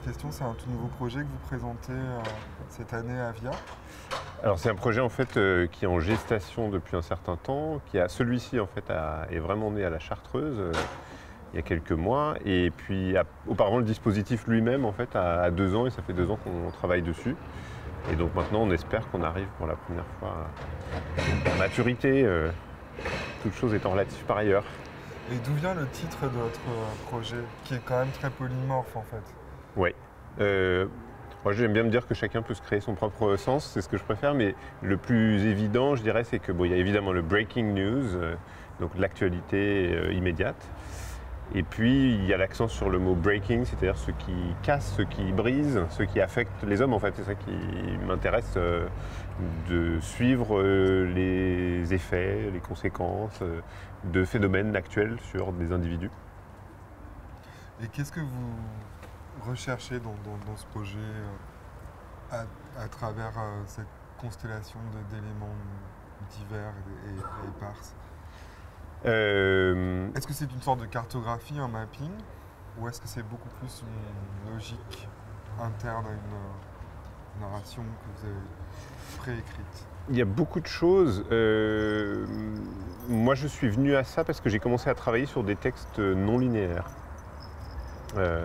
question, c'est un tout nouveau projet que vous présentez cette année à VIA. Alors c'est un projet en fait qui est en gestation depuis un certain temps, celui-ci en fait est vraiment né à la Chartreuse il y a quelques mois, et puis auparavant le dispositif lui-même en fait a 2 ans, et ça fait 2 ans qu'on travaille dessus. Et donc maintenant on espère qu'on arrive pour la première fois à maturité, toute chose étant relative par ailleurs. Et d'où vient le titre de votre projet, qui est quand même très polymorphe en fait? Oui. Moi j'aime bien me dire que chacun peut se créer son propre sens, c'est ce que je préfère, mais le plus évident je dirais c'est que il y a évidemment le breaking news, donc l'actualité immédiate. Et puis il y a l'accent sur le mot breaking, c'est-à-dire ce qui casse, ce qui brise, ce qui affecte les hommes en fait. C'est ça qui m'intéresse, de suivre les effets, les conséquences de phénomènes actuels sur des individus. Et qu'est-ce que vous recherchez dans ce projet à travers cette constellation d'éléments divers et éparses? Est-ce que c'est une sorte de cartographie, un mapping, ou est-ce que c'est beaucoup plus une logique interne à une narration que vous avez préécrite? Il y a beaucoup de choses. Moi, je suis venu à ça parce que j'ai commencé à travailler sur des textes non linéaires.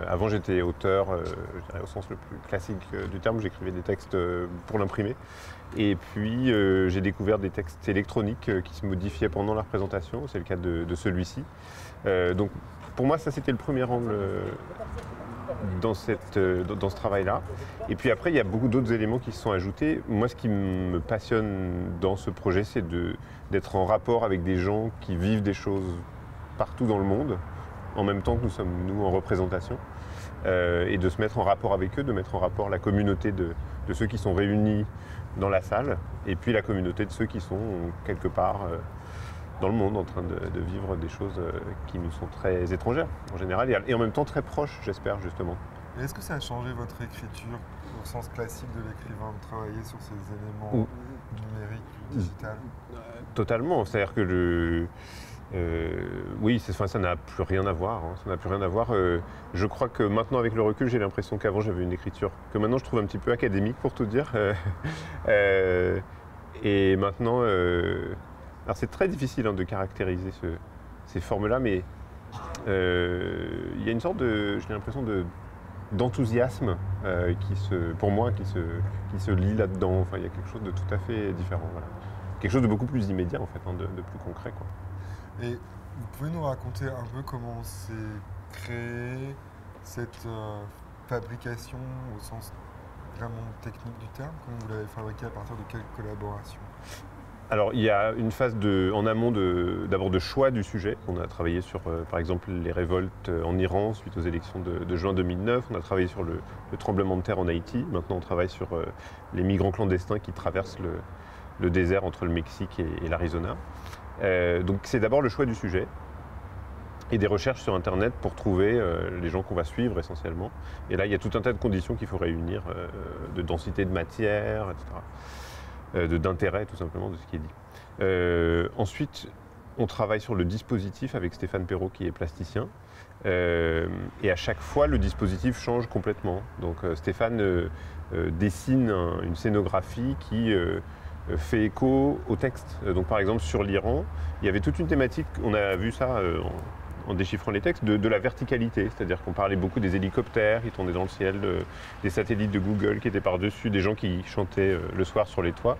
Avant, j'étais auteur, je dirais au sens le plus classique du terme, j'écrivais des textes pour l'imprimer. Et puis, j'ai découvert des textes électroniques qui se modifiaient pendant la représentation, c'est le cas de celui-ci. Donc, pour moi, ça, c'était le premier angle dans ce travail-là. Et puis après, il y a beaucoup d'autres éléments qui se sont ajoutés. Moi, ce qui me passionne dans ce projet, c'est d'être en rapport avec des gens qui vivent des choses partout dans le monde, en même temps que nous sommes, nous, en représentation, et de se mettre en rapport avec eux, de mettre en rapport la communauté de ceux qui sont réunis dans la salle, et puis la communauté de ceux qui sont quelque part dans le monde en train de vivre des choses qui nous sont très étrangères en général, et en même temps très proches, j'espère, justement. Et est-ce que ça a changé votre écriture au sens classique de l'écrivain, de travailler sur ces éléments numériques, digital? Totalement, c'est-à-dire que oui, ça n'a plus rien à voir. Ça n'a plus rien à voir. Je crois que maintenant, avec le recul, j'ai l'impression qu'avant, j'avais une écriture que maintenant, je trouve un petit peu académique, pour tout dire. Et maintenant, alors c'est très difficile de caractériser ces formes-là, mais il y a une sorte j'ai l'impression d'enthousiasme pour moi, qui se lit là-dedans. Enfin, il y a quelque chose de tout à fait différent. Voilà. Quelque chose de beaucoup plus immédiat, en fait, de plus concret, quoi. Et vous pouvez nous raconter un peu comment s'est créée cette fabrication au sens vraiment technique du terme? Comment vous l'avez fabriquée, à partir de quelle collaboration? Alors, il y a une phase en amont d'abord de choix du sujet. On a travaillé sur, par exemple, les révoltes en Iran suite aux élections de juin 2009. On a travaillé sur le tremblement de terre en Haïti. Maintenant, on travaille sur les migrants clandestins qui traversent le désert entre le Mexique et l'Arizona. Donc c'est d'abord le choix du sujet et des recherches sur Internet pour trouver les gens qu'on va suivre essentiellement. Et là, il y a tout un tas de conditions qu'il faut réunir, de densité de matière, etc., d'intérêt tout simplement de ce qui est dit. Ensuite, on travaille sur le dispositif avec Stéphane Perrault qui est plasticien. Et à chaque fois, le dispositif change complètement. Donc Stéphane dessine une scénographie qui fait écho au texte. Donc par exemple sur l'Iran, il y avait toute une thématique, on a vu ça en déchiffrant les textes, de la verticalité. C'est-à-dire qu'on parlait beaucoup des hélicoptères qui tournaient dans le ciel, des satellites de Google qui étaient par-dessus, des gens qui chantaient le soir sur les toits,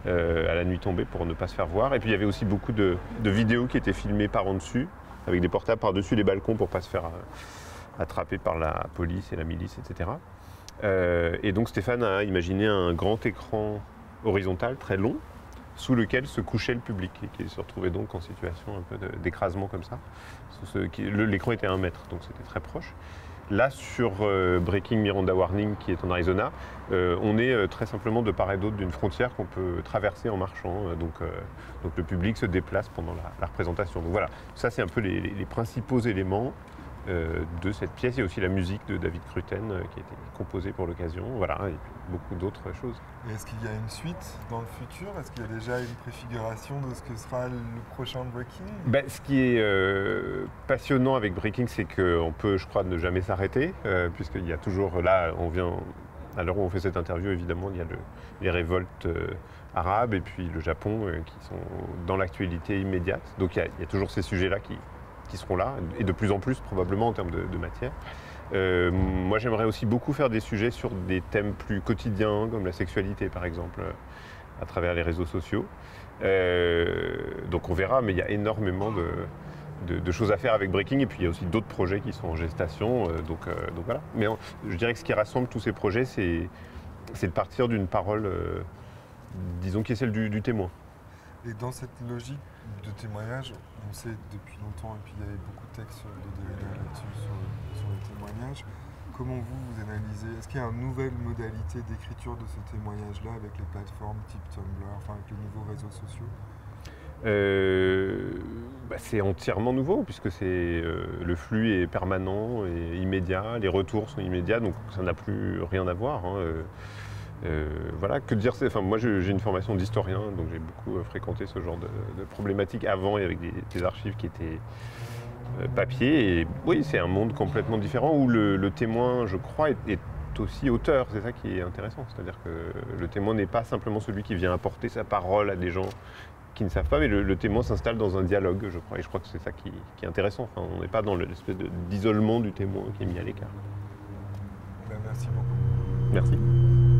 à la nuit tombée pour ne pas se faire voir. Et puis il y avait aussi beaucoup de vidéos qui étaient filmées par en dessus, avec des portables par-dessus les balcons pour ne pas se faire attraper par la police et la milice, etc. Et donc Stéphane a imaginé un grand écran horizontal, très long, sous lequel se couchait le public et qui se retrouvait donc en situation un peu d'écrasement comme ça. L'écran était à 1 mètre, donc c'était très proche. Là, sur Breaking Miranda Warning, qui est en Arizona, on est très simplement de part et d'autre d'une frontière qu'on peut traverser en marchant. Donc le public se déplace pendant la représentation. Donc voilà, ça c'est un peu les principaux éléments de cette pièce. Il y a aussi la musique de David Cruten qui a été composée pour l'occasion, voilà, et puis beaucoup d'autres choses. Et est-ce qu'il y a une suite dans le futur? Est-ce qu'il y a déjà une préfiguration de ce que sera le prochain Breaking? Ce qui est passionnant avec Breaking, c'est qu'on peut, je crois, ne jamais s'arrêter, puisqu'il y a toujours, là, à l'heure où on fait cette interview, évidemment, il y a les révoltes arabes et puis le Japon qui sont dans l'actualité immédiate. Donc il y a toujours ces sujets-là qui seront là, et de plus en plus probablement en termes de matière. Moi j'aimerais aussi beaucoup faire des sujets sur des thèmes plus quotidiens, comme la sexualité par exemple, à travers les réseaux sociaux. Donc on verra, mais il y a énormément de choses à faire avec Breaking, et puis il y a aussi d'autres projets qui sont en gestation, donc voilà. Mais je dirais que ce qui rassemble tous ces projets, c'est de partir d'une parole, disons, qui est celle du témoin. Et dans cette logique de témoignage, on sait depuis longtemps, et puis il y avait beaucoup de textes de Derrida là-dessus sur le témoignage. Comment vous analysez? Est-ce qu'il y a une nouvelle modalité d'écriture de ce témoignage-là avec les plateformes type Tumblr, enfin avec les nouveaux réseaux sociaux? C'est entièrement nouveau, puisque le flux est permanent et immédiat, les retours sont immédiats, donc ça n'a plus rien à voir. Voilà, que dire, moi j'ai une formation d'historien, donc j'ai beaucoup fréquenté ce genre de problématiques avant, et avec des archives qui étaient papier, et oui, c'est un monde complètement différent où le témoin, je crois, est aussi auteur. C'est ça qui est intéressant, c'est-à-dire que le témoin n'est pas simplement celui qui vient apporter sa parole à des gens qui ne savent pas, mais le témoin s'installe dans un dialogue, je crois, et je crois que c'est ça qui est intéressant. Enfin, on n'est pas dans l'espèce d'isolement du témoin qui est mis à l'écart. Merci beaucoup. Merci.